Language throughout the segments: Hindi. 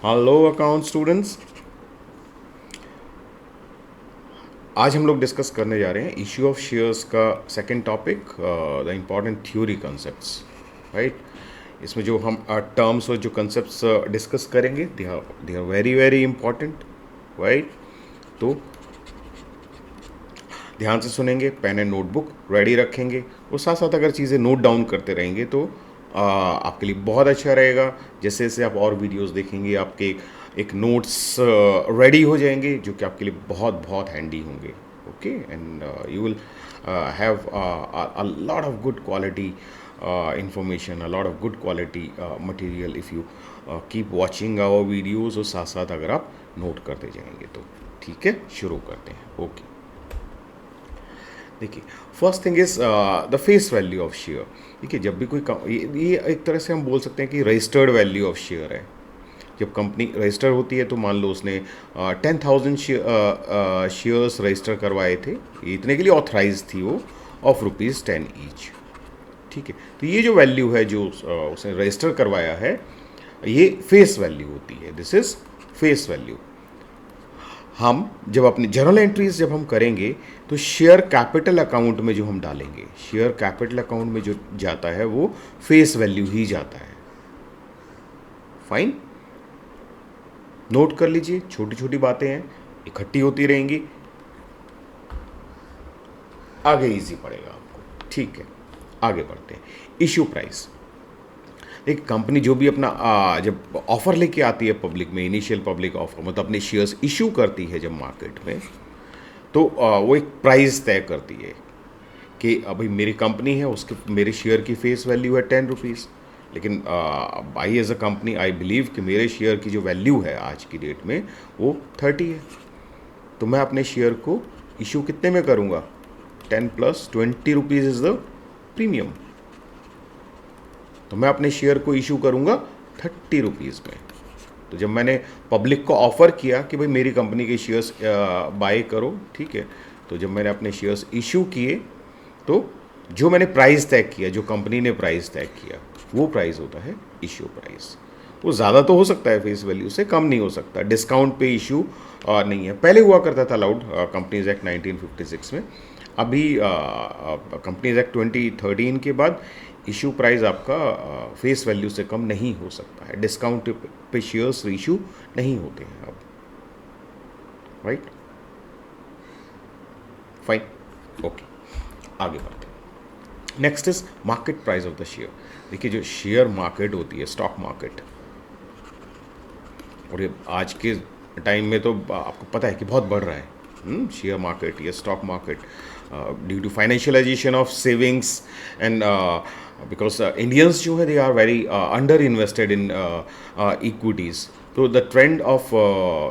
Hello account students. आज हम लोग डिस्कस करने जा रहे हैं इश्यू ऑफ शेयर्स का second topic, the important theory concepts. Right. इसमें जो हम टर्म्स और जो कॉन्सेप्ट्स डिस्कस करेंगे they are very very important. Right. तो ध्यान से सुनेंगे, पेन एंड नोटबुक रेडी रखेंगे और साथ साथ अगर चीज़ें नोट डाउन करते रहेंगे तो आपके लिए बहुत अच्छा रहेगा। जैसे जैसे आप और वीडियोस देखेंगे आपके एक नोट्स रेडी हो जाएंगे जो कि आपके लिए बहुत बहुत हैंडी होंगे। Okay, and you will have a lot of good quality information, a lot of good quality material if you keep watching our videos और साथ साथ अगर आप नोट करते जाएंगे तो। ठीक है, शुरू करते हैं। ओके, देखिए, first thing is the face value of share. देखिए, जब भी कोई ये एक तरह से हम बोल सकते हैं कि रजिस्टर्ड वैल्यू ऑफ शेयर है। जब कंपनी रजिस्टर होती है तो मान लो उसने 10,000 शेयर्स रजिस्टर करवाए थे, इतने के लिए ऑथराइज थी वो, ऑफ ₹10 ईच। ठीक है, तो ये जो वैल्यू है जो उसने रजिस्टर करवाया है, ये फेस वैल्यू होती है। This is face value. हम जब अपनी जर्नल एंट्रीज जब हम करेंगे तो शेयर कैपिटल अकाउंट में जो हम डालेंगे, शेयर कैपिटल अकाउंट में जो जाता है वो फेस वैल्यू ही जाता है। फाइन, नोट कर लीजिए, छोटी छोटी बातें हैं, इकट्ठी होती रहेंगी, आगे इजी पड़ेगा आपको। ठीक है, आगे बढ़ते हैं। Issue price. एक कंपनी जो भी अपना जब ऑफर लेके आती है पब्लिक में, इनिशियल पब्लिक ऑफर मतलब अपने शेयर्स इशू करती है जब मार्केट में, तो वो एक प्राइस तय करती है कि अभी मेरी कंपनी है, उसके मेरे शेयर की फेस वैल्यू है ₹10। लेकिन I as a company I believe कि मेरे शेयर की जो वैल्यू है आज की डेट में वो 30 है। तो मैं अपने शेयर को इशू कितने में करूँगा? 10 + ₹20 इज़ द प्रीमियम। तो मैं अपने शेयर को इशू करूँगा ₹30 में। तो जब मैंने पब्लिक को ऑफ़र किया कि भाई मेरी कंपनी के शेयर्स बाय करो, ठीक है, तो जब मैंने अपने शेयर्स इशू किए तो जो मैंने प्राइस तय किया, जो कंपनी ने प्राइस तय किया, वो प्राइस होता है इशू प्राइस। वो ज़्यादा तो हो सकता है फेस वैल्यू से, कम नहीं हो सकता। डिस्काउंट पे इशू नहीं है। पहले हुआ करता था अलाउड कंपनीज एक्ट 1956 में। अभी कंपनीज एक्ट 2013 के बाद इशू प्राइस आपका फेस वैल्यू से कम नहीं हो सकता है। डिस्काउंट पे शेयर्स इशू नहीं होते हैं अब। राइट, फाइन, ओके, आगे बढ़ते हैं। Next is market price of the share. देखिए, जो शेयर मार्केट होती है, स्टॉक मार्केट, और ये आज के टाइम में तो आपको पता है कि बहुत बढ़ रहा है शेयर मार्केट या stock market, due to financialisation of savings and because Indians जो है they are very under invested in equities. तो the trend of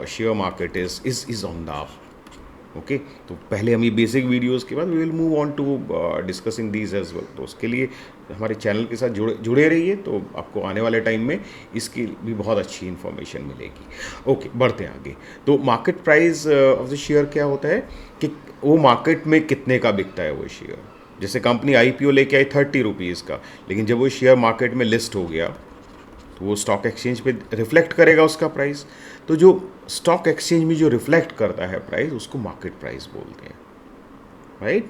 share market is on the up. Okay, तो पहले हम ये बेसिक वीडियोस के बाद we will move on to discussing these as well. तो उसके लिए हमारे चैनल के साथ जुड़े रहिए, तो आपको आने वाले टाइम में इसकी भी बहुत अच्छी इन्फॉर्मेशन मिलेगी। ओके, बढ़ते हैं आगे। तो market price of the share क्या होता है कि वो मार्केट में कितने का बिकता है वो शेयर। जैसे कंपनी IPO लेके आई ₹30 का, लेकिन जब वो शेयर मार्केट में लिस्ट हो गया तो वो स्टॉक एक्सचेंज पे रिफ्लेक्ट करेगा उसका प्राइस। तो जो स्टॉक एक्सचेंज में जो रिफ्लेक्ट करता है प्राइस, उसको मार्केट प्राइस बोलते हैं। Right,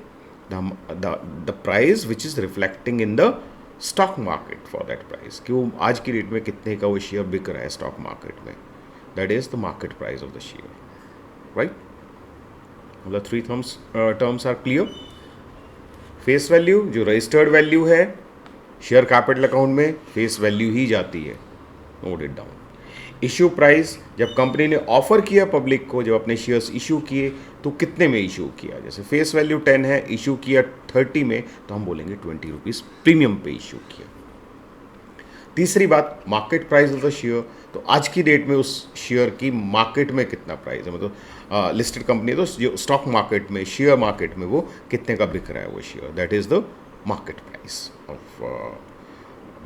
the price which is reflecting in the stock market for that price, कि वो आज की डेट में कितने का वो शेयर बिक रहा है स्टॉक मार्केट में, that is the market price of the share. Right, the three terms are clear. Face value जो रजिस्टर्ड वैल्यू है, शेयर कैपिटल अकाउंट में फेस वैल्यू ही जाती है, note it down. Issue price, जब कंपनी ने ऑफर किया पब्लिक को, जब अपने शेयर्स इशू किए तो कितने में इशू किया। जैसे फेस वैल्यू 10 है, इशू किया 30 में, तो हम बोलेंगे ₹20 प्रीमियम पे इशू किया। तीसरी बात, market price of the share. तो आज की डेट में उस शेयर की मार्केट में कितना प्राइस है, मतलब लिस्टेड कंपनी है तो जो स्टॉक मार्केट में, शेयर मार्केट में वो कितने का बिक रहा है वो share, that is the market price of.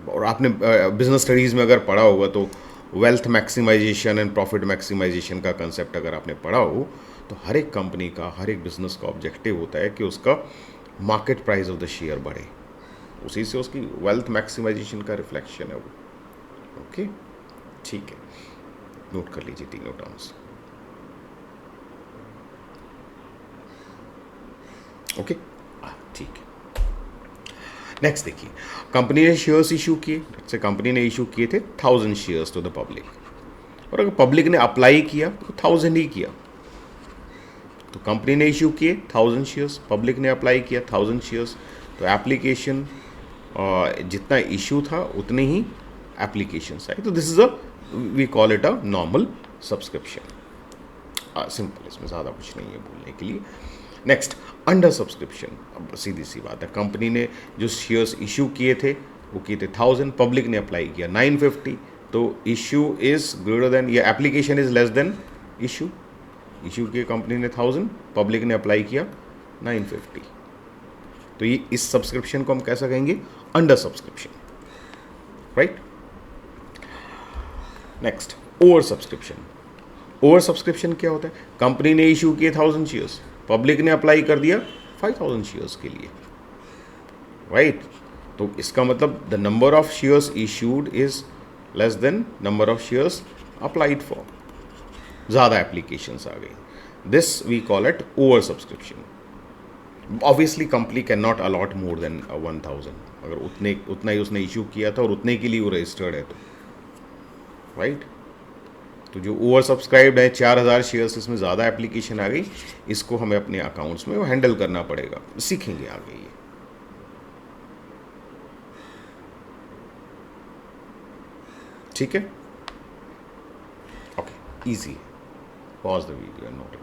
और आपने बिजनेस स्टडीज़ में अगर पढ़ा होगा तो wealth maximisation and profit maximisation का कंसेप्ट अगर आपने पढ़ा हो, तो हर एक कंपनी का, हर एक बिजनेस का ऑब्जेक्टिव होता है कि उसका market price of the share बढ़े, उसी से उसकी वेल्थ मैक्सिमाइजेशन का रिफ्लेक्शन है वो। ओके, ठीक है, नोट कर लीजिए तीनों टर्म्स। ओके, ठीक है। नेक्स्ट देखिए, कंपनी ने शेयर्स इशू किए, जैसे कंपनी ने इशू किए थे 1000 शेयर्स टू द पब्लिक, और अगर पब्लिक ने अप्लाई किया तो 1000 ही किया। तो कंपनी ने इशू किए 1000 शेयर्स, पब्लिक ने अप्लाई किया 1000 शेयर्स, तो एप्लीकेशन जितना इशू था उतने ही एप्लीकेशंस आए। तो this is a, we call it a normal subscription. Simple, इसमें ज़्यादा कुछ नहीं है बोलने के लिए। Next, under subscription. अब सीधी सी बात है, कंपनी ने जो शेयर्स इशू किए थे वो किए थे 1000, पब्लिक ने अप्लाई किया 950, तो इशू इज ग्रेटर देन, या application is less then issue. Issue किए कंपनी ने 1000, पब्लिक ने अप्लाई किया 950, तो ये इस सब्सक्रिप्शन को हम कैसा कहेंगे? Under subscription, right. Next, over subscription. Over subscription क्या होता है? कंपनी ने इशू किए 1000 शेयर्स, पब्लिक ने अप्लाई कर दिया 5000 शेयर्स के लिए, राइट। तो इसका मतलब the number of shares issued is less than number of shares applied for, ज़्यादा एप्लीकेशंस आ गई। This we call it over subscription. Obviously company cannot allot more than 1000, अगर उतना ही उसने इशू किया था और उतने के लिए वो रजिस्टर्ड है तो, राइट। तो जो ओवर सब्सक्राइब्ड है 4000 शेयर्स, इसमें ज़्यादा एप्लीकेशन आ गई, इसको हमें अपने अकाउंट्स में हैंडल करना पड़ेगा, सीखेंगे आगे ये। ठीक है, okay, easy. Pause the video and note it.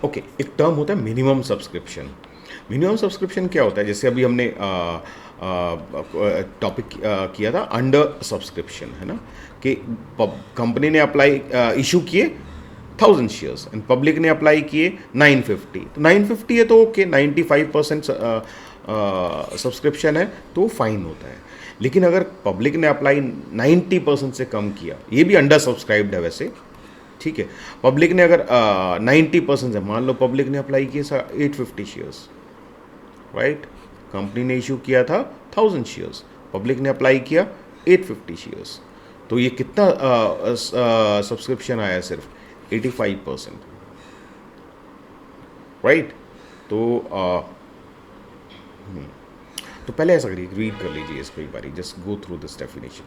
Okay, एक टर्म होता है मिनिमम सब्सक्रिप्शन। मिनिमम सब्सक्रिप्शन क्या होता है? जैसे अभी हमने टॉपिक किया था अंडर सब्सक्रिप्शन, है ना, कि कंपनी ने अप्लाई इशू किए 1000 शेयर्स एंड पब्लिक ने अप्लाई किए 950, तो 950 है तो ओके, 95% सब्सक्रिप्शन है तो फाइन होता है। लेकिन अगर पब्लिक ने अप्लाई 90% से कम किया, ये भी अंडर सब्सक्राइब्ड है वैसे, ठीक है। पब्लिक ने अगर 90% है, मान लो पब्लिक ने अप्लाई किए 850 शेयर्स, राइट, कंपनी ने इशू किया था 1000 शेयर्स, पब्लिक ने अप्लाई किया 850 शेयर्स, तो ये कितना सब्सक्रिप्शन आया? सिर्फ 85%, राइट। तो पहले ऐसा करिए, रीड कर लीजिए इसको एक बारी, just go through this definition,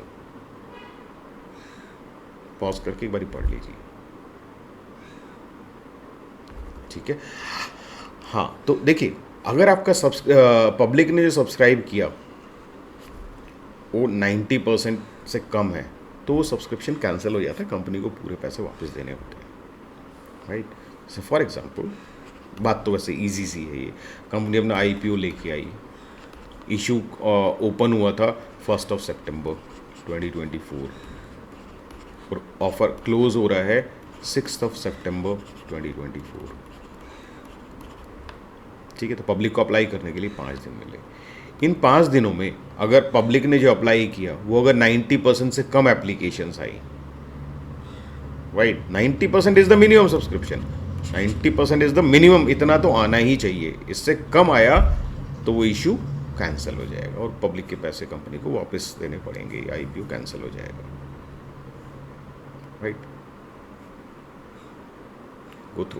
pause करके एक बारी पढ़ लीजिए, ठीक है। हाँ, तो देखिए, अगर आपका पब्लिक ने जो सब्सक्राइब किया वो 90% से कम है, तो वो सब्सक्रिप्शन कैंसिल हो जाता है, कंपनी को पूरे पैसे वापस देने होते हैं, राइट। जैसे फॉर एग्जांपल, बात तो वैसे इजी सी है ये, कंपनी अपना आईपीओ लेके आई, इशू ओपन हुआ था 1 सितंबर 2024, और ऑफर क्लोज हो रहा है 6 सितंबर 2024, ठीक है। तो पब्लिक को अप्लाई करने के लिए 5 दिन मिले। इन 5 दिनों में अगर पब्लिक ने जो अप्लाई किया वो अगर 90% से कम एप्लीकेशंस आई, right, 90% is the minimum subscription, 90% is the minimum, इतना तो आना ही चाहिए, इससे कम आया तो वो इशू कैंसिल हो जाएगा और पब्लिक के पैसे कंपनी को वापस देने पड़ेंगे, आईपीओ कैंसिल हो जाएगा, राइट। गो थ्रू,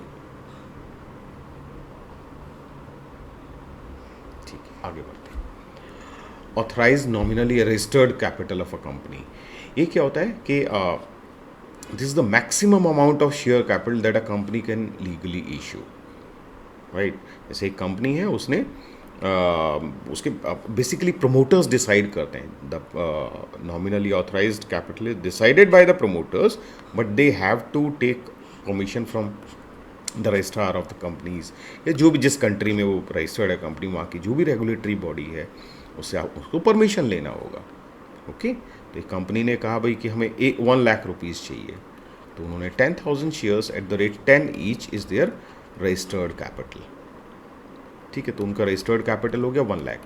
ठीक है, आगे बढ़ते हैं। Authorize nominally registered capital of a company, ये क्या होता है कि this is the maximum amount of share capital that a company can legally issue, right. जैसे एक कंपनी है, उसने उसके बेसिकली प्रमोटर्स डिसाइड करते हैं, the nominally authorized capital is decided by the promoters, but they have to take permission from the registrar of the companies, या जो भी जिस कंट्री में वो रजिस्टर्ड है कंपनी, वहाँ की जो भी रेगुलेटरी बॉडी है उससे आप उसको परमिशन लेना होगा, ओके। तो एक कंपनी ने कहा भाई कि हमें 1 लाख रुपीज़ चाहिए, तो उन्होंने 10,000 shares at the rate 10 each is their registered capital, ठीक है। तो उनका रजिस्टर्ड कैपिटल हो गया 1 लाख।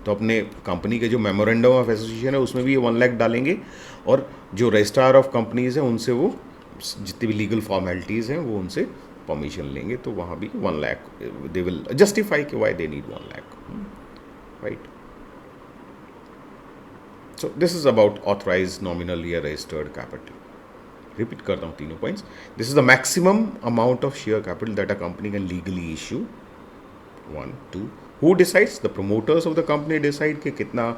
तो अपने कंपनी के जो मेमोरेंडम ऑफ एसोसिएशन है उसमें भी ये 1 लाख डालेंगे, और जो रजिस्ट्रार ऑफ कंपनीज़ हैं उनसे वो जितनी भी लीगल फॉर्मेलिटीज़ हैं वो उनसे परमिशन लेंगे, तो वहाँ भी 1 लाख दे विल जस्टिफाई कि why they need 1 lakh, right. So this is about authorized nominally registered capital. Repeat करता हूँ तीनों points. This is the maximum amount of share capital that a company can legally issue. 1 2. Who decides? The promoters of the company decide कि कितना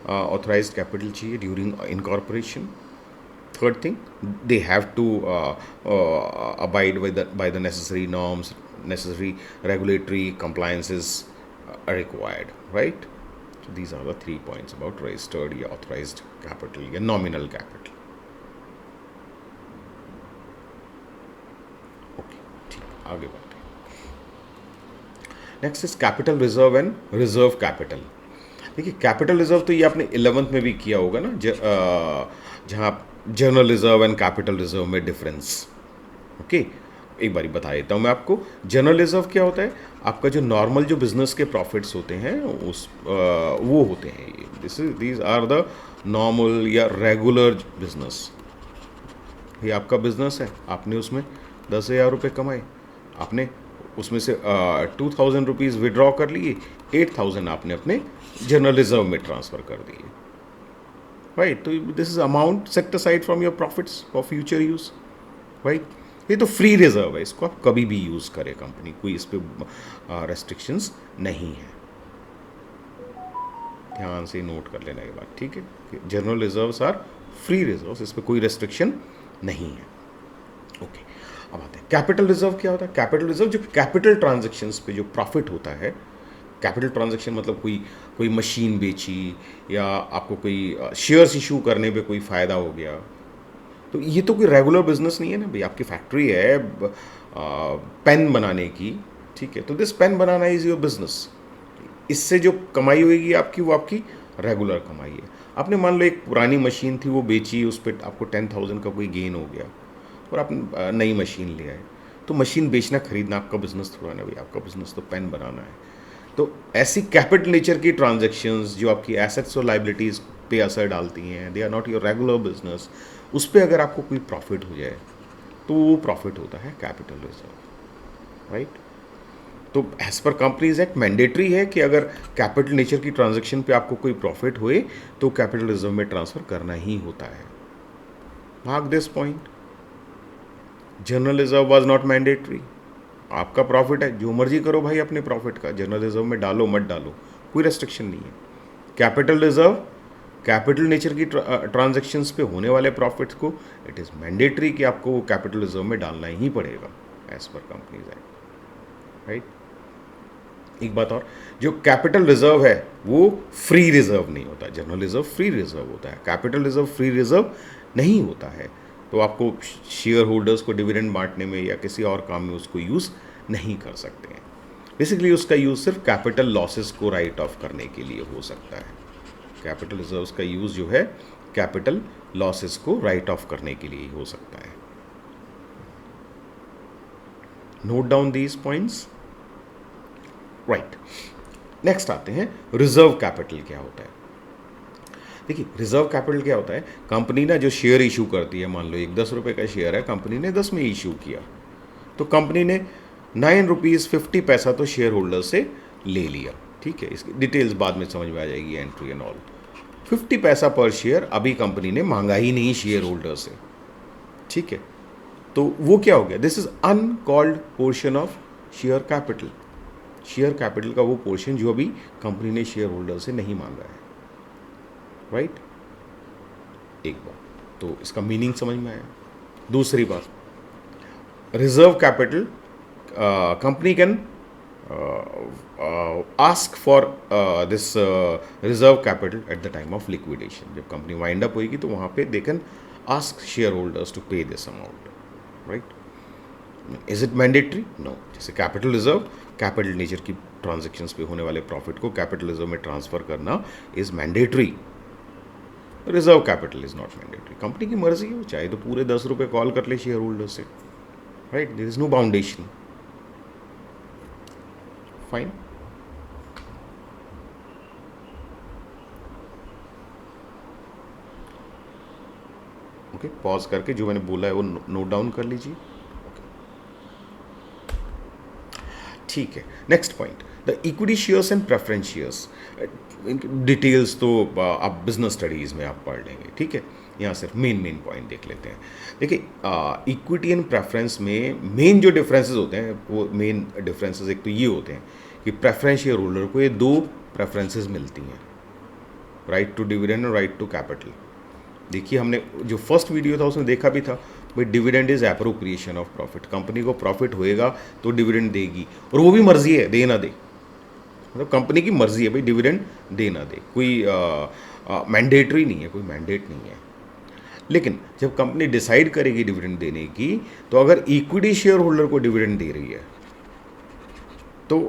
ऑथराइज्ड कैपिटल चाहिए during incorporation. Third thing, they have to abide by the necessary norms, necessary regulatory compliances are required, right? So these are the 3 points about registered या authorized capital या nominal capital. Okay, ठीक, आगे बढ़ते हैं. Next is capital reserve and reserve capital. देखिए कैपिटल रिजर्व तो ये आपने 11th में भी किया होगा ना, जहाँ general reserve and capital reserve में डिफरेंस. ओके, एक बारी बता देता हूँ मैं आपको. जनरल रिजर्व क्या होता है? आपका जो नॉर्मल जो बिजनेस के प्रॉफिट्स होते हैं वो होते हैं ये. दीज आर द नॉर्मल या रेगुलर बिजनेस. ये आपका बिजनेस है, आपने उसमें 10,000 रुपये कमाए, आपने उसमें से 2,000 रुपीज़ विड्रॉ कर लिए, 8,000 आपने अपने जनरल रिजर्व में ट्रांसफ़र कर दिए. राइट, तो this is amount set aside from your profits for future use. Right, ये तो फ्री रिजर्व है, इसको आप कभी भी यूज़ करें कंपनी, कोई इस पर रेस्ट्रिक्शंस नहीं है. ध्यान से नोट कर लेना ये बात, ठीक है. General reserves are free reserves, इस पर कोई रेस्ट्रिक्शन नहीं है. ओके, अब आते हैं कैपिटल रिजर्व. क्या होता है कैपिटल रिजर्व? जो कैपिटल ट्रांजेक्शन्स पे जो प्रॉफिट होता है. कैपिटल ट्रांजैक्शन मतलब कोई मशीन बेची या आपको कोई शेयर्स इशू करने पे कोई फ़ायदा हो गया, तो ये तो कोई रेगुलर बिजनेस नहीं है ना भाई. आपकी फैक्ट्री है पेन बनाने की, ठीक है, तो दिस पेन बनाना इज़ योर बिजनेस. इससे जो कमाई होगी आपकी, वो आपकी रेगुलर कमाई है. आपने मान लो एक पुरानी मशीन थी, वो बेची, उस पर आपको 10,000 का कोई गेन हो गया और आप नई मशीन ले आए, तो मशीन बेचना खरीदना आपका बिजनेस थोड़ा ना भाई. आपका बिजनेस तो पेन बनाना है. तो ऐसी कैपिटल नेचर की ट्रांजैक्शंस जो आपकी एसेट्स और लाइबिलिटीज़ पे असर डालती हैं, they are not your regular business, उस पर अगर आपको कोई प्रॉफिट हो जाए तो वो प्रॉफिट होता है कैपिटल रिजर्व. राइट, तो as per companies act mandatory है कि अगर कैपिटल नेचर की ट्रांजैक्शन पे आपको कोई प्रॉफिट हुए तो कैपिटल रिजर्व में ट्रांसफ़र करना ही होता है. Mark this point. General reserve was not mandatory. आपका प्रॉफिट है, जो मर्जी करो भाई अपने प्रॉफिट का, जनरल रिजर्व में डालो मत डालो, कोई रेस्ट्रिक्शन नहीं है. कैपिटल रिजर्व कैपिटल नेचर की ट्रांजैक्शंस पे होने वाले प्रॉफिट्स को इट इज़ मैंडेटरी कि आपको वो कैपिटल रिजर्व में डालना ही पड़ेगा as per companies act. Right, एक बात और, जो कैपिटल रिजर्व है वो फ्री रिजर्व नहीं होता. जनरल रिजर्व फ्री रिजर्व होता है, कैपिटल रिजर्व फ्री रिजर्व नहीं होता है. तो आपको शेयर होल्डर्स को डिविडेंड बांटने में या किसी और काम में उसको यूज़ नहीं कर सकते हैं. बेसिकली उसका यूज़ सिर्फ कैपिटल लॉसेस को राइट ऑफ करने के लिए हो सकता है. कैपिटल रिजर्व्स का यूज़ जो है कैपिटल लॉसेस को राइट ऑफ करने के लिए हो सकता है. Note down these points. Right, next आते हैं रिजर्व कैपिटल क्या होता है. देखिए रिजर्व कैपिटल क्या होता है, कंपनी ना जो शेयर इशू करती है, मान लो एक 10 रुपये का शेयर है, कंपनी ने 10 में इशू किया, तो कंपनी ने 9 रुपीज़ 50 पैसा तो शेयर होल्डर से ले लिया. ठीक है, इसकी डिटेल्स बाद में समझ में आ जाएगी, एंट्री एंड ऑल. 50 पैसा पर शेयर अभी कंपनी ने मांगा ही नहीं शेयर होल्डर से. ठीक है, तो वो क्या हो गया, this is uncalled portion of share capital. Share capital का वो पोर्शन जो अभी कंपनी ने शेयर होल्डर से नहीं मांगा है. राइट, एक बात तो इसका मीनिंग समझ में आया. दूसरी बात, reserve capital company can ask for this reserve capital at the time of liquidation. जब कंपनी वाइंड अप होगी तो वहाँ पे they can ask shareholders to pay this amount. Right, is it mandatory? No. जैसे कैपिटल रिजर्व कैपिटल नेचर की ट्रांजेक्शन्स पे होने वाले प्रॉफिट को कैपिटल रिजर्व में ट्रांसफर करना is mandatory. Reserve capital is not mandatory. Company की मर्जी हो, चाहे तो पूरे 10 रुपये कॉल कर ले शेयर होल्डर से. Right, there is no boundation. Fine. Okay, pause करके जो मैंने बोला है वो नोट डाउन कर लीजिए. ठीक है, next point, the equity shares and preference shares, details तो आप बिजनेस स्टडीज़ में आप पढ़ लेंगे, ठीक है। यहाँ सिर्फ मेन पॉइंट देख लेते हैं। देखिए इक्विटी एंड प्रेफरेंस में मेन जो डिफरेंसेस होते हैं, वो मेन डिफरेंसेस एक तो ये होते हैं कि प्रेफरेंस शेयर होल्डर को ये दो प्रेफरेंसेस मिलती हैं, राइट टू डिविडेंड और राइट टू कैपिटल। देखिए हमने जो फर्स्ट वीडियो था उसमें देखा भी था भाई, dividend is appropriation of profit. Company को प्रॉफिट होएगा तो डिविडेंड देगी, और वो भी मर्जी है दे ना दे, मतलब कंपनी की मर्जी है भाई डिविडेंड दे ना दे, कोई मैंडेटरी नहीं है, कोई मैंडेट नहीं है। लेकिन जब कंपनी डिसाइड करेगी डिविडेंड देने की, तो अगर इक्विटी शेयर होल्डर को डिविडेंड दे रही है तो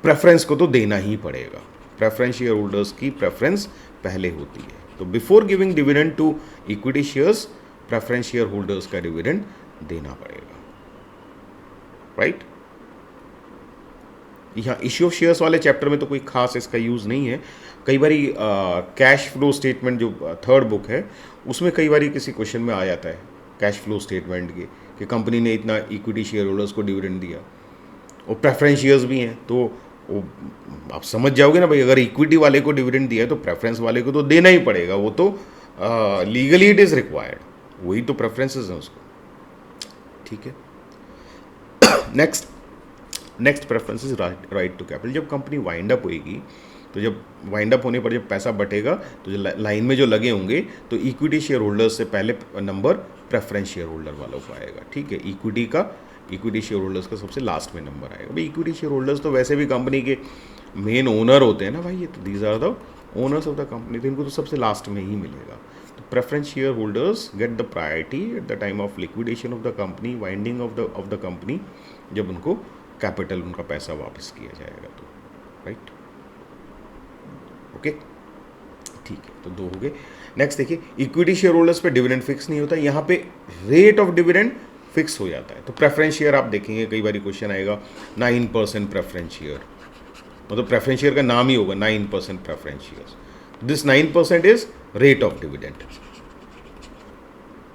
प्रेफरेंस को तो देना ही पड़ेगा। प्रेफरेंस शेयर होल्डर्स की प्रेफरेंस पहले होती है, तो before giving dividend to equity shares, preference share holders का डिविडेंड देना पड़ेगा, राइट। यहाँ इश्यू ऑफ शेयर्स वाले चैप्टर में तो कोई खास इसका यूज़ नहीं है। कई बार कैश फ्लो स्टेटमेंट जो थर्ड बुक है उसमें कई बार किसी क्वेश्चन में आ जाता है कैश फ्लो स्टेटमेंट के, कि कंपनी ने इतना इक्विटी शेयर होल्डर्स को डिविडेंड दिया और प्रेफरेंस शेयर्स भी हैं, तो वो आप समझ जाओगे ना भाई, अगर इक्विटी वाले को डिविडेंड दिया है तो प्रेफरेंस वाले को तो देना ही पड़ेगा, वो तो लीगली इट इज़ रिक्वायर्ड, वही तो प्रेफरेंसेस हैं उसको, ठीक है। Next preference is right to capital. जब कंपनी वाइंड अप होएगी, तो जब वाइंड अप होने पर जब पैसा बटेगा तो जो लाइन में जो लगे होंगे, तो इक्विटी शेयर होल्डर्स से पहले नंबर प्रेफरेंस शेयर होल्डर वालों को आएगा, ठीक है। इक्विटी शेयर होल्डर्स का सबसे लास्ट में नंबर आएगा। भाई इक्विटी शेयर होल्डर्स तो वैसे भी कंपनी के मेन ओनर होते हैं ना भाई, ये तो these are the owners of the company, तो इनको तो सबसे लास्ट में ही मिलेगा। तो preference share holders get the priority at the time of liquidation of the company, winding of the company, जब उनको कैपिटल, उनका पैसा वापस किया जाएगा, तो राइट, ओके, ठीक है। तो दो हो गए। नेक्स्ट देखिए, इक्विटी शेयर होल्डर्स पे डिविडेंड फिक्स नहीं होता, यहाँ पे रेट ऑफ डिविडेंड फिक्स हो जाता है। तो प्रेफरेंस शेयर आप देखेंगे कई बार क्वेश्चन आएगा 9% प्रेफरेंस शेयर, मतलब प्रेफरेंस शेयर का नाम ही होगा 9% preference share, this 9% is rate of dividend,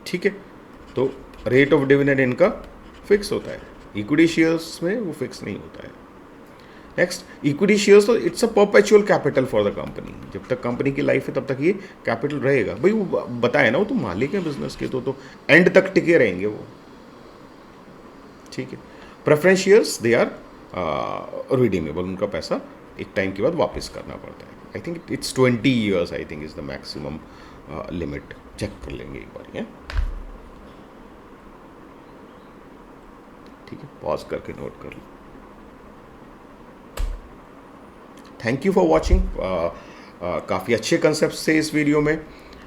ठीक है। तो रेट ऑफ डिविडेंड इनका फिक्स होता है, इक्विटी शेयर्स में वो फिक्स नहीं होता है। नेक्स्ट, इक्विटी शेयर्स, तो it's a perpetual capital for the company, जब तक कंपनी की लाइफ है तब तक ये कैपिटल रहेगा। भाई वो बताए ना, वो तो मालिक है बिजनेस के, तो एंड तक टिके रहेंगे वो, ठीक है। Preference shares they are redeemable, उनका पैसा एक टाइम के बाद वापस करना पड़ता है। I think it's 20 years, I think is the maximum limit, check कर लेंगे एक बार, ठीक है, पॉज करके नोट कर लो। Thank you for watching. काफ़ी अच्छे कंसेप्ट थे इस वीडियो में,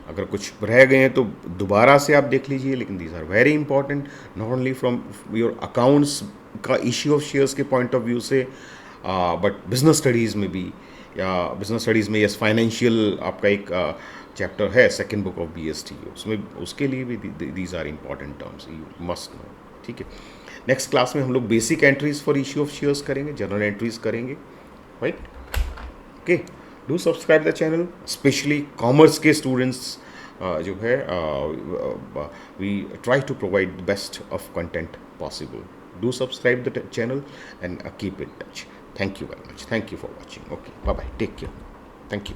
अगर कुछ रह गए हैं तो दोबारा से आप देख लीजिए, लेकिन these are very important, not only from your accounts का इश्यू ऑफ शेयर्स के पॉइंट ऑफ व्यू से, बट बिजनेस स्टडीज़ में भी, या बिजनेस स्टडीज़ में यस फाइनेंशियल आपका एक चैप्टर है सेकेंड बुक ऑफ BST, उसमें उसके लिए भी these are important terms, you must know, ठीक है। नेक्स्ट क्लास में हम लोग basic entries for issue of shares करेंगे, जनरल एंट्रीज करेंगे, right, okay. Do subscribe the channel, specially commerce के स्टूडेंट्स जो है, we try to provide the best of content possible. Do subscribe the channel and keep in touch. Thank you very much, thank you for watching, okay, bye bye, take care, thank you.